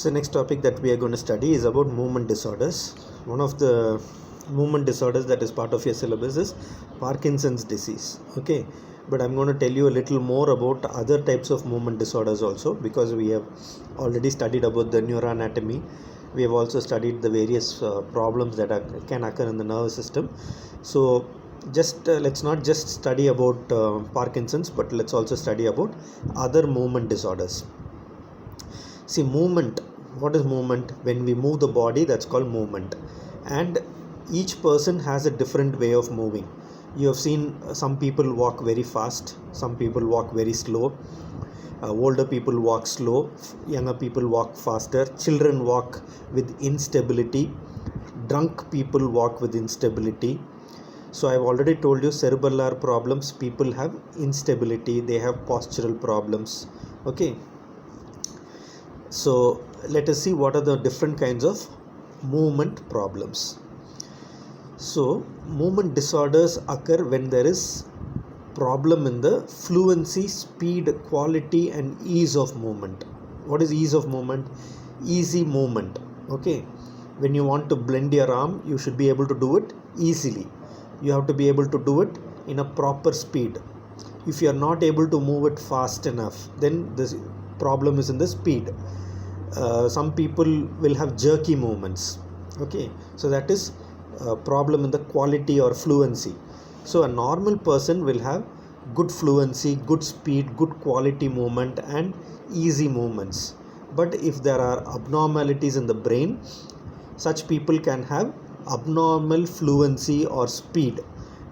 So next topic that we are going to study is about movement disorders. One of the movement disorders that is part of your syllabus is Parkinson's disease. Okay, but I'm going to tell you a little more about other types of movement disorders also, because we have already studied about the neuroanatomy. We have also studied the various problems that can occur in the nervous system. So let's not just study about Parkinson's, but let's also study about other movement disorders. See, movement. What is movement? When we move the body, that's called movement. And each person has a different way of moving. You have seen some people walk very fast, some people walk very slow. Older people walk slow, younger people walk faster, children walk with instability, drunk people walk with instability. So I've already told you cerebellar problems, people have instability, they have postural problems. Okay. So let us see what are the different kinds of movement problems. So movement disorders occur when there is problem in the fluency, speed, quality and ease of movement. What is ease of movement? Easy movement. Okay. When you want to bend your arm, you should be able to do it easily. You have to be able to do it in a proper speed. If you are not able to move it fast enough, then the problem is in the speed. Some people will have jerky movements. Okay, so that is a problem in the quality or fluency. So a normal person will have good fluency, good speed, good quality movement and easy movements. But if there are abnormalities in the brain, such people can have abnormal fluency or speed,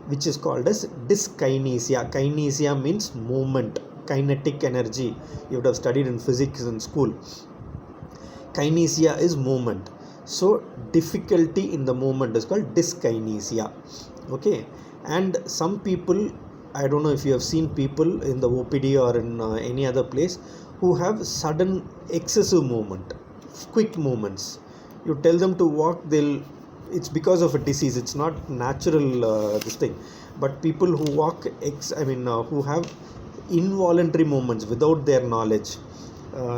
which is called as dyskinesia. Kinesia means movement, kinetic energy. You would have studied in physics in school. Kinesia is movement. So difficulty in the movement is called dyskinesia. Okay, and some people, I don't know if you have seen people in the OPD or in any other place who have sudden excessive movement, quick movements. You tell them to walk, it's because of a disease, it's not natural this thing. But people who walk who have involuntary movements without their knowledge,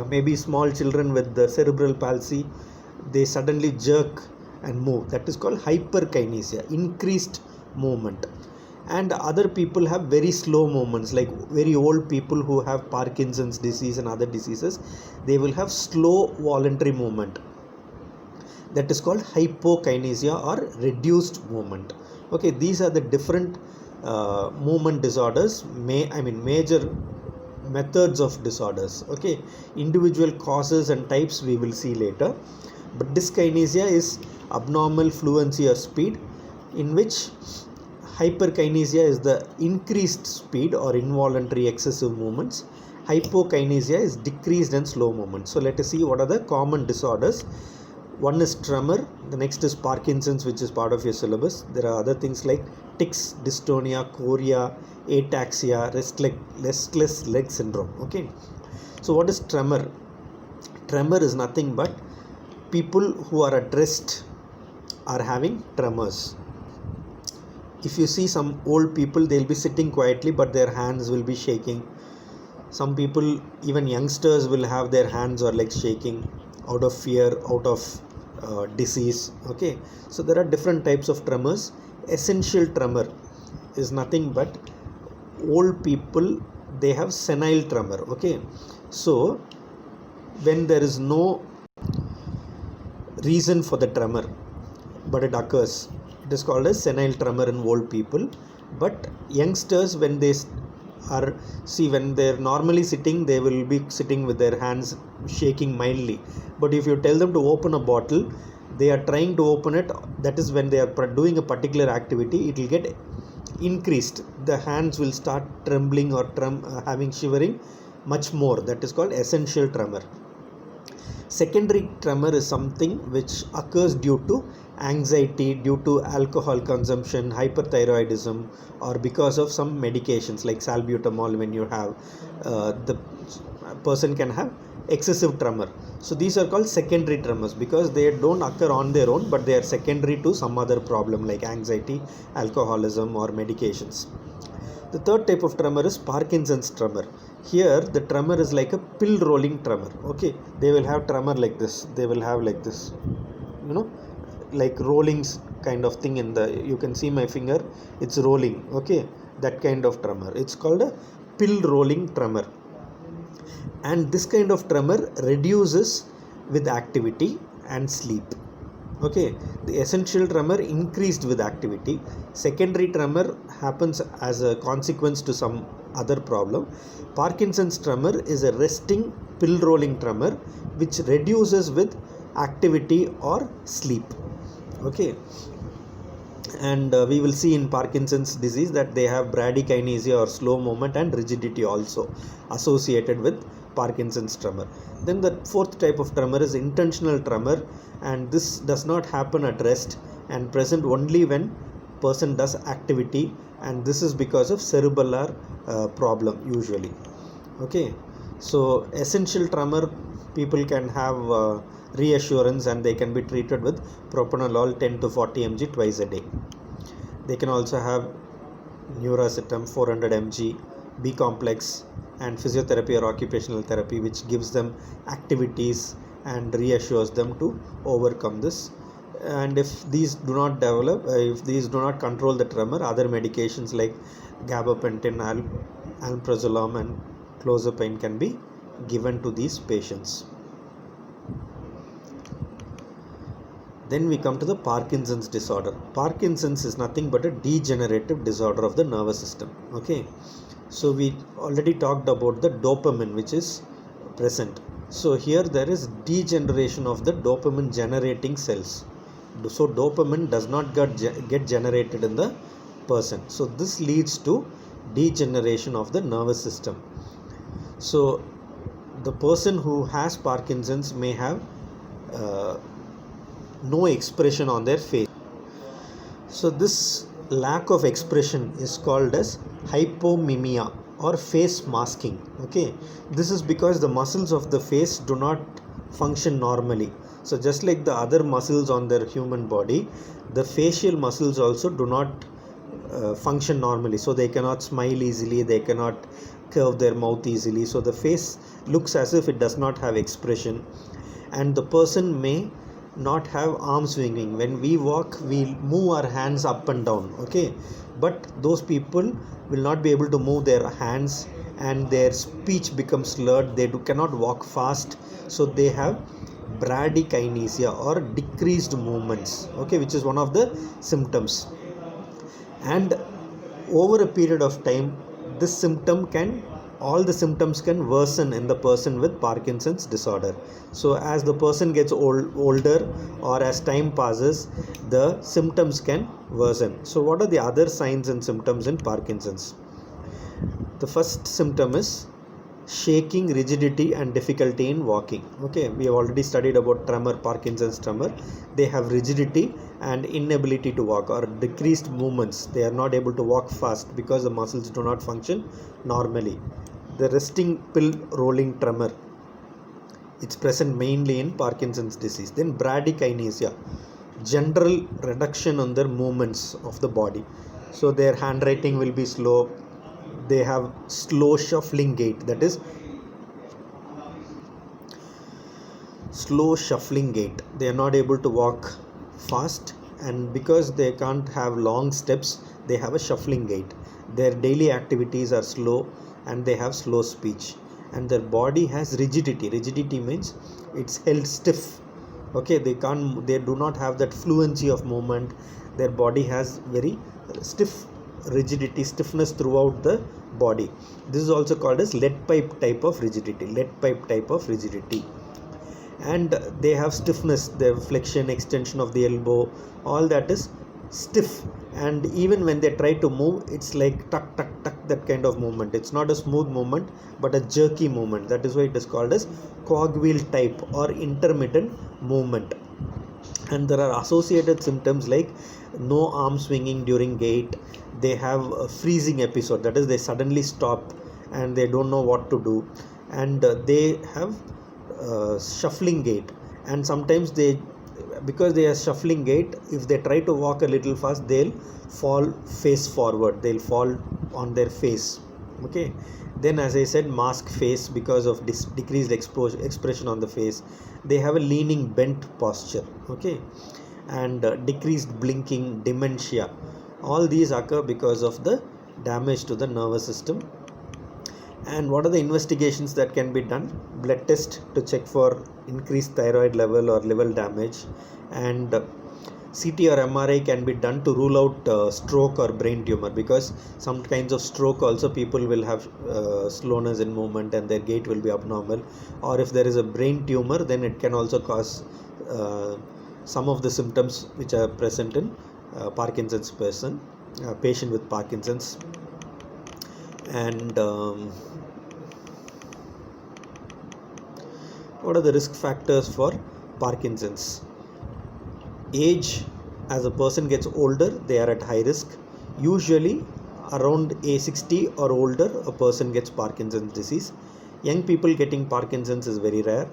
maybe small children with the cerebral palsy, they suddenly jerk and move. That is called hyperkinesia, increased movement. And other people have very slow movements, like very old people who have Parkinson's disease and other diseases, they will have slow voluntary movement. That is called hypokinesia or reduced movement. Okay, these are the different movement disorders, major methods of disorders. Okay, individual causes and types we will see later. But dyskinesia is abnormal fluency or speed, in which hyperkinesia is the increased speed or involuntary excessive movements. Hypokinesia is decreased and slow movements. So let us see what are the common disorders. One is tremor, the next is Parkinson's, which is part of your syllabus. There are other things like tics, dystonia, chorea, ataxia, restless leg syndrome. Okay, so what is tremor? Tremor is nothing but people who are at rest are having tremors. If you see some old people, they'll be sitting quietly, but their hands will be shaking. Some people, even youngsters, will have their hands or legs shaking out of fear, out of disease. Okay, so there are different types of tremors. Essential tremor is nothing but old people, they have senile tremor. Okay, so when there is no reason for the tremor but it occurs, it is called as senile tremor in old people. But youngsters, when they're normally sitting, they will be sitting with their hands shaking mildly. But if you tell them to open a bottle, they are trying to open it. That is when they are doing a particular activity, it will get increased. The hands will start trembling or having shivering much more. That is called essential tremor. Secondary tremor is something which occurs due to anxiety, due to alcohol consumption, hyperthyroidism, or because of some medications like salbutamol. When you have the person can have excessive tremor. So these are called secondary tremors because they don't occur on their own, but they are secondary to some other problem like anxiety, alcoholism or medications. The third type of tremor is Parkinson's tremor. Here the tremor is like a pill rolling tremor. Okay, they will have tremor like this, they will have like this, you know, like rolling kind of thing in the, you can see my finger, it's rolling. Okay, that kind of tremor, it's called a pill rolling tremor. And this kind of tremor reduces with activity and sleep. Okay, the essential tremor increased with activity. Secondary tremor happens as a consequence to some other problem. Parkinson's tremor is a resting pill rolling tremor which reduces with activity or sleep. Okay, and we will see in Parkinson's disease that they have bradykinesia or slow movement and rigidity also associated with Parkinson's tremor. Then the fourth type of tremor is intentional tremor, and this does not happen at rest and present only when person does activity, and this is because of cerebellar problem usually. Okay, so essential tremor people can have reassurance, and they can be treated with propranolol 10 to 40 mg twice a day. They can also have neuracetam 400 mg, B complex, and physiotherapy or occupational therapy, which gives them activities and reassures them to overcome this. And if these do not develop, if these do not control the tremor, other medications like gabapentin, alprazolam and clozapine can be given to these patients. Then we come to the Parkinson's disorder. Parkinson's is nothing but a degenerative disorder of the nervous system. Okay, so we already talked about the dopamine which is present. So here there is degeneration of the dopamine generating cells. So dopamine does not get generated in the person. So this leads to degeneration of the nervous system. So the person who has Parkinson's may have no expression on their face. So this lack of expression is called as hypomimia or face masking. Okay, this is because the muscles of the face do not function normally. So just like the other muscles on their human body, the facial muscles also do not function normally. So they cannot smile easily, they cannot curve their mouth easily. So the face looks as if it does not have expression, and the person may not have arm swinging. When we walk, we move our hands up and down. Okay, but those people will not be able to move their hands, and their speech becomes slurred. They cannot walk fast, so they have bradykinesia or decreased movements. Okay, which is one of the symptoms. And over a period of time, this symptom can, all the symptoms can worsen in the person with Parkinson's disorder. So as the person gets older or as time passes, the symptoms can worsen. So what are the other signs and symptoms in Parkinson's? The first symptom is shaking, rigidity and difficulty in walking. Okay, we have already studied about tremor, Parkinson's tremor. They have rigidity and inability to walk or decreased movements. They are not able to walk fast because the muscles do not function normally. The resting pill rolling tremor, it's present mainly in Parkinson's disease. Then bradykinesia, general reduction on their movements of the body. So their handwriting will be slow. They have slow shuffling gait, that is slow shuffling gait. They are not able to walk fast, and because they can't have long steps, they have a shuffling gait. Their daily activities are slow, and they have slow speech, and their body has rigidity. Rigidity means it's held stiff. Okay, they do not have that fluency of movement. Their body has very stiff rigidity, stiffness throughout the body. This is also called as lead pipe type of rigidity. And they have stiffness, their flexion, extension of the elbow, all that is stiff. And even when they try to move, it's like tuck tuck tuck, that kind of movement. It's not a smooth movement but a jerky movement. That is why it is called as cogwheel type or intermittent movement. And there are associated symptoms like no arm swinging during gait. They have a freezing episode, that is they suddenly stop and they don't know what to do. And they have shuffling gait, and sometimes because they are shuffling gait, if they try to walk a little fast, they'll fall face forward, they'll fall on their face. Okay, Then, as I said, mask face because of decreased expression on the face. They have a leaning, bent posture. Okay, and decreased blinking, dementia. All these occur because of the damage to the nervous system. And what are the investigations that can be done? Blood test to check for increased thyroid level or liver damage, and CT or MRI can be done to rule out stroke or brain tumor, because some kinds of stroke also people will have slowness in movement and their gait will be abnormal, or if there is a brain tumor, then it can also cause some of the symptoms which are present in Parkinson's patient with Parkinson's. And what are the risk factors for Parkinson's? Age, as a person gets older, they are at high risk. Usually around age 60 or older, a person gets Parkinson's disease. Young people getting Parkinson's is very rare.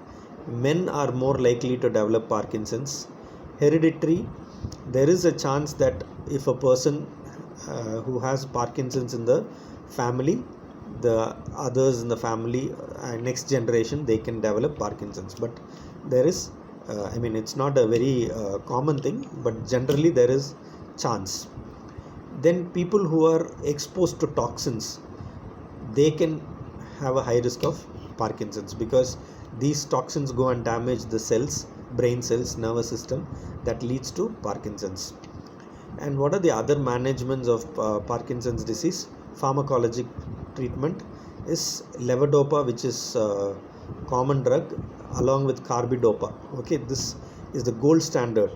Men are more likely to develop Parkinson's. Hereditary, there is a chance that if a person who has Parkinson's in the family, the others in the family, next generation, they can develop Parkinson's. But there is it's not a very common thing, but generally there is chance. Then people who are exposed to toxins, they can have a high risk of Parkinson's, because these toxins go and damage the cells, brain cells, nervous system, that leads to Parkinson's. And what are the other managements of Parkinson's disease? Pharmacologic treatment is levodopa, which is a common drug, along with carbidopa. Okay, this is the gold standard.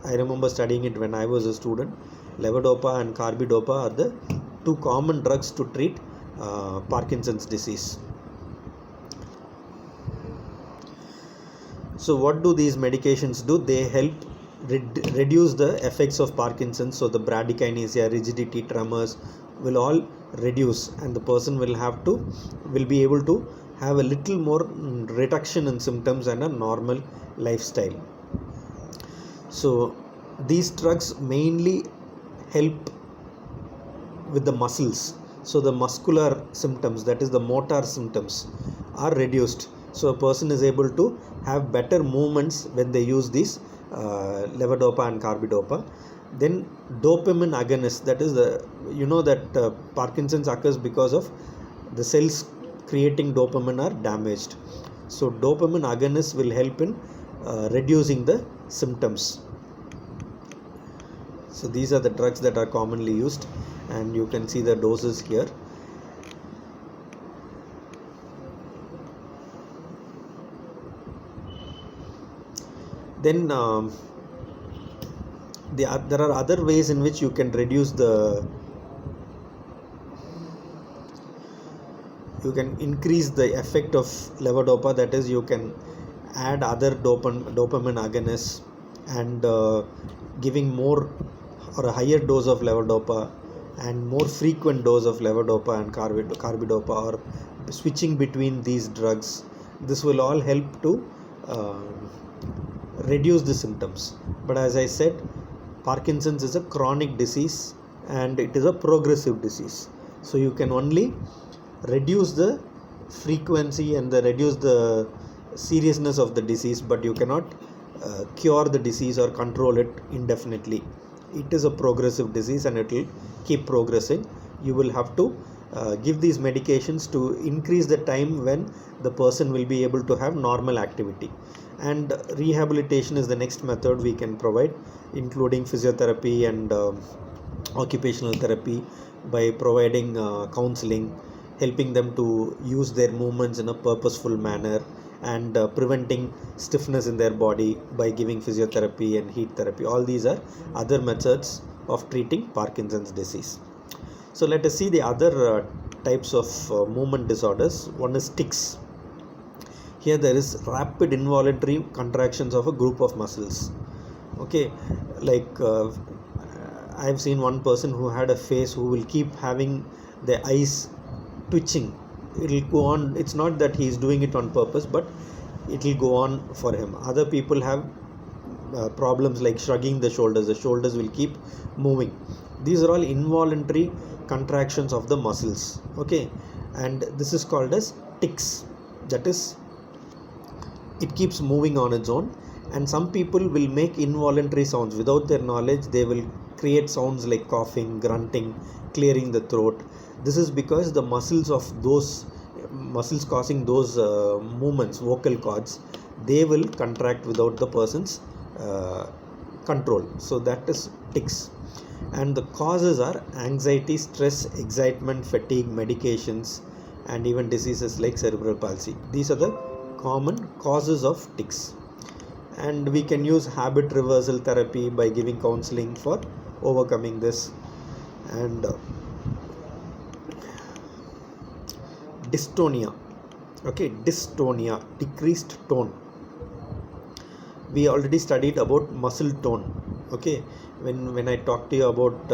I remember studying it when I was a student. Levodopa and carbidopa are the two common drugs to treat Parkinson's disease. So what do these medications do? They help reduce the effects of Parkinson's. So the bradykinesia, rigidity, tremors will all reduce, and the person will be able to have a little more reduction in symptoms and a normal lifestyle. So these drugs mainly help with the muscles. So the muscular symptoms, that is the motor symptoms, are reduced. So a person is able to have better movements when they use these levodopa and carbidopa. Then dopamine agonists, that is that Parkinson's occurs because of the cells creating dopamine are damaged. So dopamine agonists will help in reducing the symptoms. So these are the drugs that are commonly used, and you can see the doses here. Then there are other ways in which you can reduce you can increase the effect of levodopa. That is, you can add other dopamine agonists and giving more or a higher dose of levodopa and more frequent dose of levodopa and carbidopa, or switching between these drugs. This will all help to reduce the symptoms. But as I said, Parkinson's is a chronic disease and it is a progressive disease. So you can only reduce the frequency and reduce the seriousness of the disease, but you cannot cure the disease or control it indefinitely. It is a progressive disease and it will keep progressing. You will have to give these medications to increase the time when the person will be able to have normal activity. And rehabilitation is the next method we can provide, including physiotherapy and occupational therapy, by providing counseling, helping them to use their movements in a purposeful manner, and preventing stiffness in their body by giving physiotherapy and heat therapy. All these are other methods of treating Parkinson's disease. So let us see the other types of movement disorders. One is tics. Here there is rapid involuntary contractions of a group of muscles. Okay, like I've seen one person who had a face who will keep having the eyes twitching. It will go on. It's not that he is doing it on purpose, but it will go on for him. Other people have problems like shrugging the shoulders. The shoulders will keep moving. These are all involuntary contractions of the muscles. Okay, and this is called as tics. That is, it keeps moving on its own, and some people will make involuntary sounds without their knowledge. They will create sounds like coughing, grunting, clearing the throat. This is because the muscles of those muscles causing those movements, vocal cords, they will contract without the person's control. So that is tics. And the causes are anxiety, stress, excitement, fatigue, medications, and even diseases like cerebral palsy. These are the common causes of tics. And we can use habit reversal therapy by giving counseling for overcoming this. And dystonia. Okay, dystonia, decreased tone. We already studied about muscle tone. Okay, when I talked to you about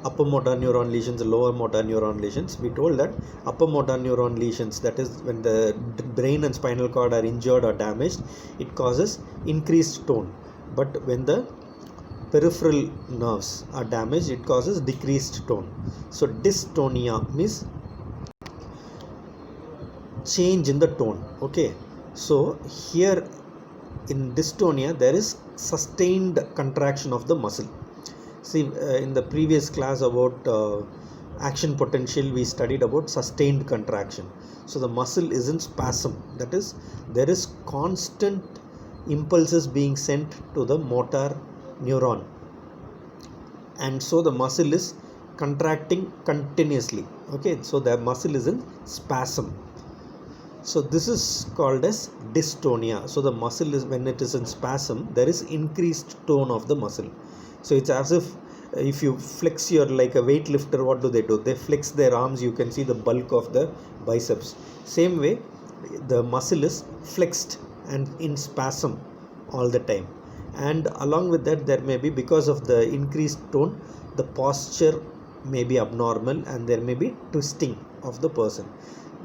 upper motor neuron lesions, lower motor neuron lesions, we told that upper motor neuron lesions, that is when the brain and spinal cord are injured or damaged, it causes increased tone. But when the peripheral nerves are damaged, it causes decreased tone. So dystonia means change in the tone. Okay, so here in dystonia there is sustained contraction of the muscle. See, in the previous class about action potential, we studied about sustained contraction. So the muscle is in spasm, that is, there is constant impulses being sent to the motor neuron, and so the muscle is contracting continuously. Okay, so the muscle is in spasm. So this is called as dystonia. So the muscle is, when it is in spasm, there is increased tone of the muscle. So it's as if you flex your, like a weightlifter, what do? They flex their arms, you can see the bulk of the biceps. Same way, the muscle is flexed and in spasm all the time. And along with that, there may be, because of the increased tone, the posture may be abnormal and there may be twisting of the person.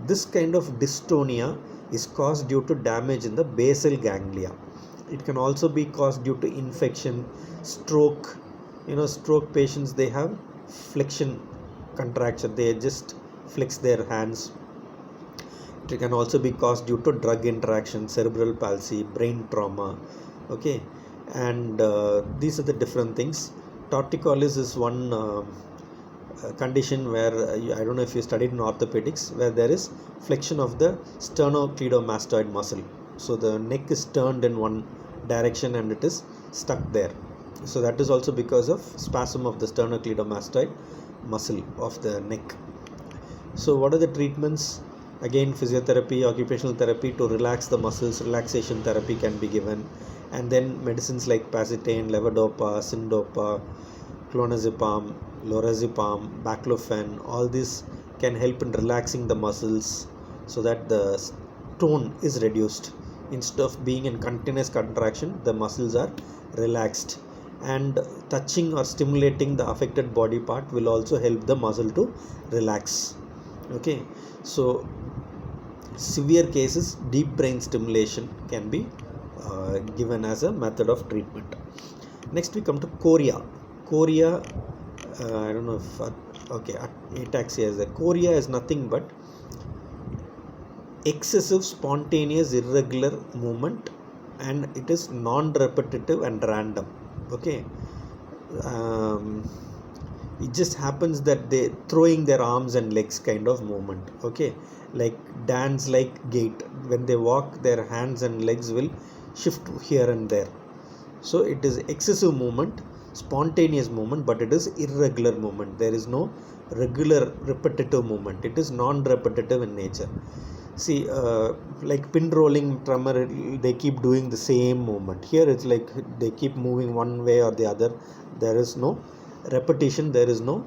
This kind of dystonia is caused due to damage in the basal ganglia. It can also be caused due to infection, stroke. Stroke patients, they have flexion contraction, they just flex their hands. It can also be caused due to drug interaction, cerebral palsy, brain trauma. Okay, and these are the different things. Torticollis is one condition where I don't know if you studied in orthopedics, where there is flexion of the sternocleidomastoid muscle. So the neck is turned in one direction and it is stuck there. So that is also because of spasm of the sternocleidomastoid muscle of the neck. So what are the treatments? Again, physiotherapy, occupational therapy to relax the muscles, relaxation therapy can be given, and then medicines like pacitane, levodopa, syndopa, clonazepam, lorazepam, baclofen, all these can help in relaxing the muscles so that the tone is reduced. Instead of being in continuous contraction, the muscles are relaxed, and touching or stimulating the affected body part will also help the muscle to relax. Okay, so severe cases, deep brain stimulation can be given as a method of treatment. Next we come to chorea. Chorea, I don't know if ataxia is there. Chorea is nothing but excessive, spontaneous, irregular movement, and it is non-repetitive and random. Okay, it just happens that they throwing their arms and legs kind of movement. Okay, like dance like gait. When they walk, their hands and legs will shift here and there. So it is excessive movement, spontaneous movement, but it is irregular movement. There is no regular repetitive movement. It is non-repetitive in nature. See, like pin rolling, tremor, they keep doing the same movement. Here it's like they keep moving one way or the other. There is no repetition, there is no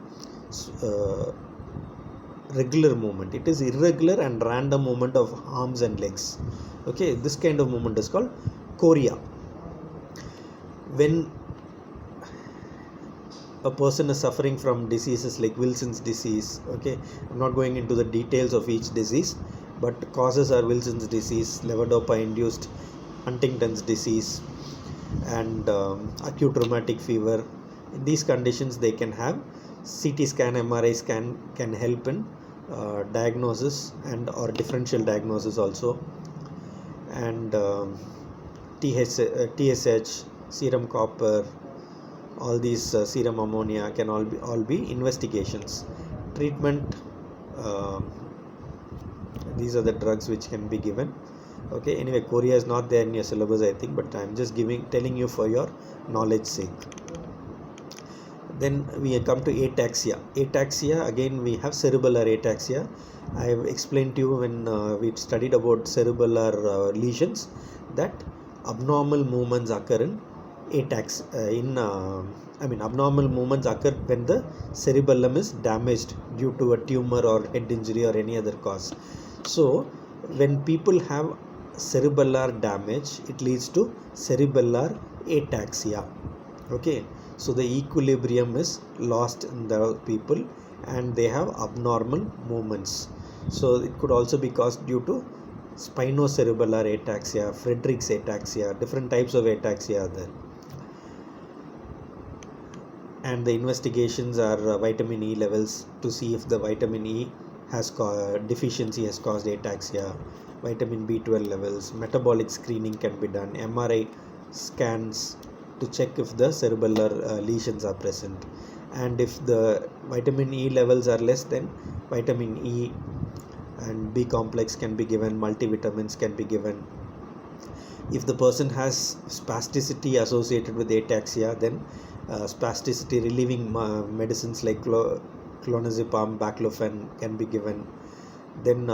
regular movement. It is irregular and random movement of arms and legs. Okay, this kind of movement is called chorea. When a person is suffering from diseases like Wilson's disease, okay, I'm not going into the details of each disease, but causes are Wilson's disease, levodopa induced Huntington's disease, and acute rheumatic fever. In these conditions, they can have CT scan, MRI scan can help in diagnosis and or differential diagnosis also, and TSH, serum copper, all these serum ammonia can all be investigations. Treatment, these are the drugs which can be given. Okay, anyway, Korea is not there in your syllabus, I think, but I'm just telling you for your knowledge sake. Then we come to ataxia. Ataxia, again we have cerebellar ataxia. I have explained to you when we studied about cerebellar lesions that abnormal movements occur in abnormal movements occur when the cerebellum is damaged due to a tumor or head injury or any other cause. So when people have cerebellar damage, it leads to cerebellar ataxia. Okay, so the equilibrium is lost in the people and they have abnormal movements. So it could also be caused due to spinocerebellar ataxia, Friedreich's ataxia, different types of ataxia are there. And the investigations are vitamin E levels to see if the vitamin E has deficiency has caused ataxia, vitamin B12 levels, metabolic screening can be done, MRI scans to check if the cerebellar lesions are present, and if the vitamin E levels are less, then vitamin E and B complex can be given, multivitamins can be given. If the person has spasticity associated with ataxia, then spasticity relieving medicines like clonazepam, baclofen can be given. Then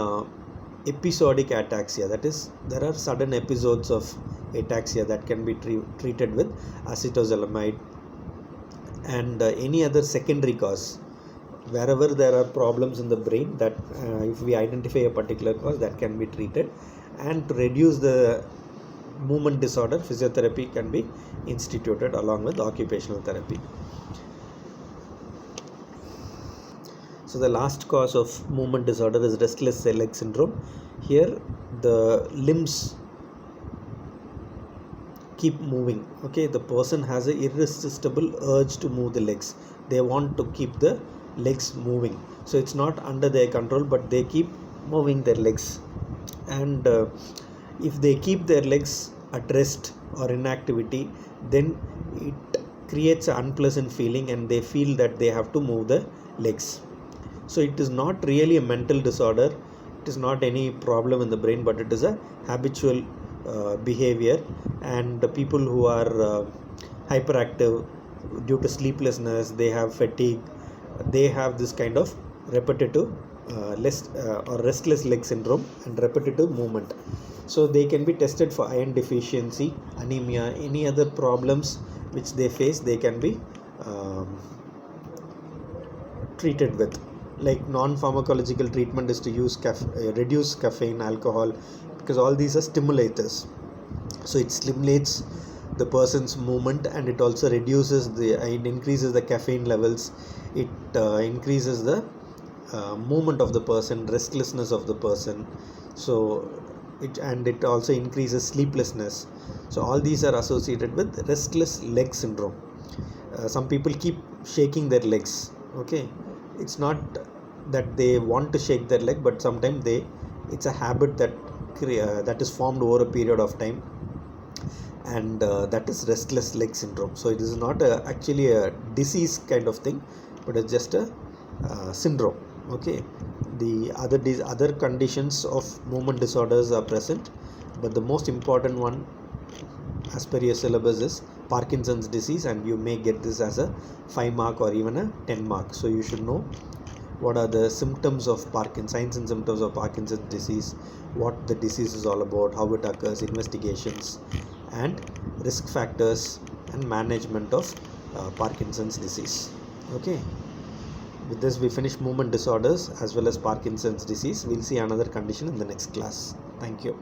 episodic ataxia, that is, there are sudden episodes of ataxia that can be treated with acetazolamide, and any other secondary cause wherever there are problems in the brain, that if we identify a particular cause, that can be treated. And to reduce the movement disorder, physiotherapy can be instituted along with occupational therapy. So the last cause of movement disorder is restless leg syndrome. Here the limbs keep moving. Okay, the person has an irresistible urge to move the legs. They want to keep the legs moving. So it's not under their control, but they keep moving their legs. And if they keep their legs at rest or inactivity, then it creates an unpleasant feeling and they feel that they have to move the legs. So it is not really a mental disorder, it is not any problem in the brain, but it is a habitual behavior. And the people who are hyperactive due to sleeplessness, they have fatigue, they have this kind of repetitive or restless leg syndrome and repetitive movement. So they can be tested for iron deficiency, anemia, any other problems which they face, they can be treated with. Like non-pharmacological treatment is to use reduce caffeine, alcohol, because all these are stimulators. So it stimulates the person's movement and it also reduces it increases the caffeine levels. It increases the movement of the person, restlessness of the person. So it also increases sleeplessness. So all these are associated with restless leg syndrome. Some people keep shaking their legs. Okay, it's not that they want to shake their leg, but sometimes it's a habit that is formed over a period of time, and that is restless leg syndrome. So it is not actually a disease kind of thing, but it's just a syndrome. Okay, the other conditions of movement disorders are present, but the most important one as per your syllabus is Parkinson's disease, and you may get this as a 5 mark or even a 10 mark. So you should know what are the symptoms of signs and symptoms of Parkinson's disease, what the disease is all about, how it occurs, investigations, and risk factors and management of Parkinson's disease. Okay, with this we finish movement disorders as well as Parkinson's disease. We'll see another condition in the next class. Thank you.